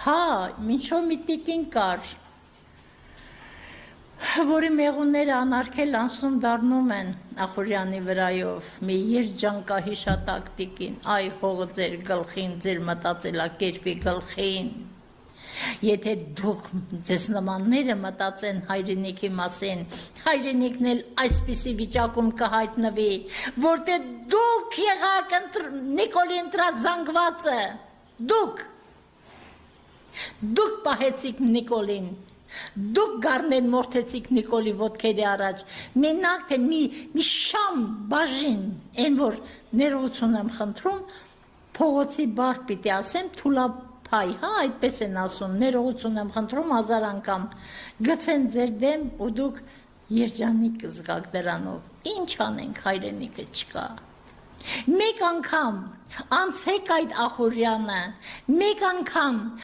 Հա, ինչո մի տիկին կար, որի մեղուները անարգել անցնում դառնում են Ախուրյանի վրայով, մի երջանկահիշատակ տիկին, այ հողը ձեր գլխին, ձեր մտածելակերպի գլխին, եթե դուք ձեզ նմանները մտածեն հայրենիքի մասին, հայրենիքն էլ այսպիսի վիճակում կհայտնվի, որտեղ դուք եղաք Նիկոլի ընտրած զանգվածը, դուք պահեցիք Նիկոլին, դուք գառնեն մորթեցիք Նիկոլի ոտքերի առաջ, մենակ թե մի շամ բաժին, այն որ ներողություն եմ խնդրում, փողոցի բար պիտի ասեմ, թուլափայ, հա, այդպես են ասում, ներողություն եմ խնդրում 1000 անգամ, գցեն ձեր դեմ ու դուք երջանիկ կզգաք դրանով, ինչ անենք հայրենիքը չկա, մեկ անգամ անցեք այդ Ախուրյանը, մեկ անգամ